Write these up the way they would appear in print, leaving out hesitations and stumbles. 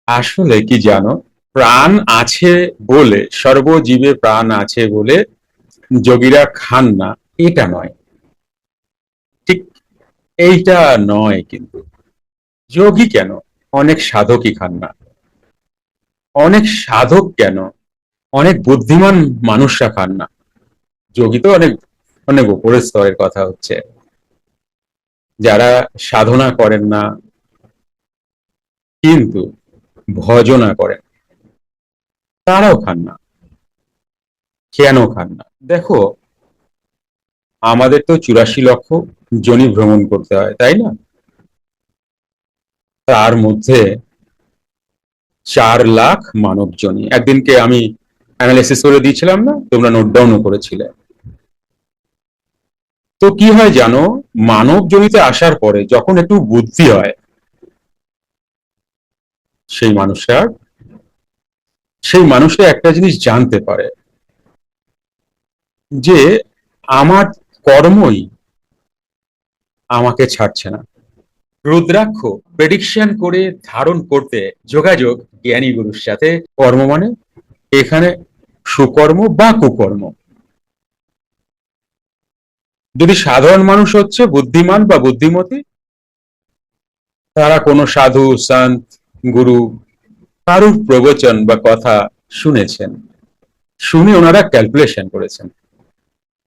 আসলে কি জানো, প্রাণ আছে বলে, সর্বজীবে প্রাণ আছে বলে যোগীরা খান না, এটা নয়। ঠিক এইটা নয় কিন্তু। যোগী কেন, অনেক সাধকই খান না। অনেক সাধক কেন, অনেক বুদ্ধিমান মানুষরা খান না। যোগী তো অনেক অনেক উপরের স্তরের কথা হচ্ছে। যারা সাধনা করেন না কিন্তু ভজনা করেন, তারাও খান না। কেন খান না দেখো, আমাদের তো 84 লক্ষ যোনি ভ্রমণ করতে হয়, তাই না? তার মধ্যে 4 লাখ মানব যোনি। একদিনকে আমি অ্যানালিসিস করে দিয়েছিলাম না, তোমরা নোট ডাউনও করেছিলে। তো কি হয় জানো, মানব জনিতে আসার পরে যখন একটু বুদ্ধি হয়, সেই মানুষটা সেই মানুষটা একটা জিনিস জানতে পারে যে আমার কর্মই আমাকে ছাড়ছে না। রুদ্রাক্ষ প্রেডিকশন করে ধারণ করতে যোগাযোগ জ্ঞানী গুরুর সাথে। কর্ম মানে এখানে সুকর্ম বা কুকর্ম। যদি সাধারণ মানুষ হচ্ছে বুদ্ধিমান বা বুদ্ধিমতী, তারা কোনো সাধু সন্ত গুরু কারুর প্রবচন বা কথা শুনেছেন, শুনে ওনারা ক্যালকুলেশন করেছেন।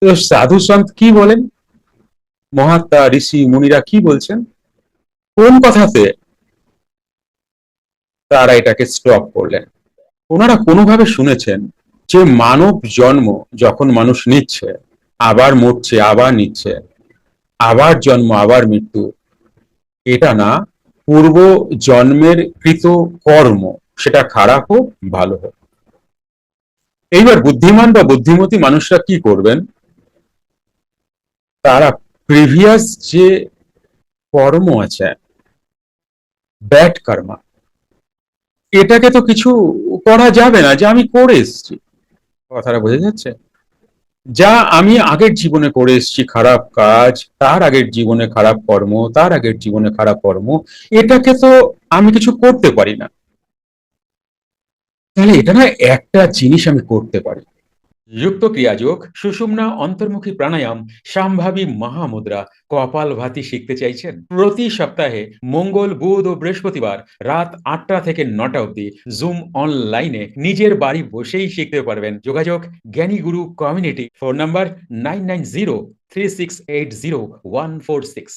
তো সাধু সন্ত কি বলেন, মহাত্মা ঋষি মুনিরা কি বলছেন, কোন কথাতে তারা এটাকে স্টপ করলেন? ওনারা কোনোভাবে শুনেছেন যে মানব জন্ম যখন মানুষ নিচ্ছে, আবার মরছে, আবার নিচ্ছে, আবার জন্ম আবার মৃত্যু, এটা না, পূর্ব জন্মের কৃত কর্ম, সেটা খারাপ হোক ভালো হোক। এইবার বুদ্ধিমান বা বুদ্ধিমতী মানুষরা কি করবেন, তারা প্রিভিয়াস যে কর্ম আছে, ব্যাড কর্মা, এটাকে তো কিছু করা যাবে না, যে আমি করে এসছি। কথাটা বোঝা যাচ্ছে? যা আমি আগের জীবনে করে এসেছি খারাপ কাজ, তার আগের জীবনে খারাপ কর্ম, তার আগের জীবনে খারাপ কর্ম, এটাকে তো আমি কিছু করতে পারি না। তাহলে এটা না, একটা জিনিস আমি করতে পারি। যুক্ত ক্রিয়াযোগ, সুষুম্না অন্তর্মুখী প্রাণায়াম, সম্ভাবী মহামুদ্রা, কপালভাতি শিখতে চাইছেন? প্রতি সপ্তাহে মঙ্গল, বুধ ও বৃহস্পতিবার রাত 8টা থেকে 9টা অবধি জুম অনলাইনে নিজের বাড়ি বসেই শিখতে পারবেন। যোগাযোগ জ্ঞানী গুরু কমিউনিটি। Phone number 9903680146।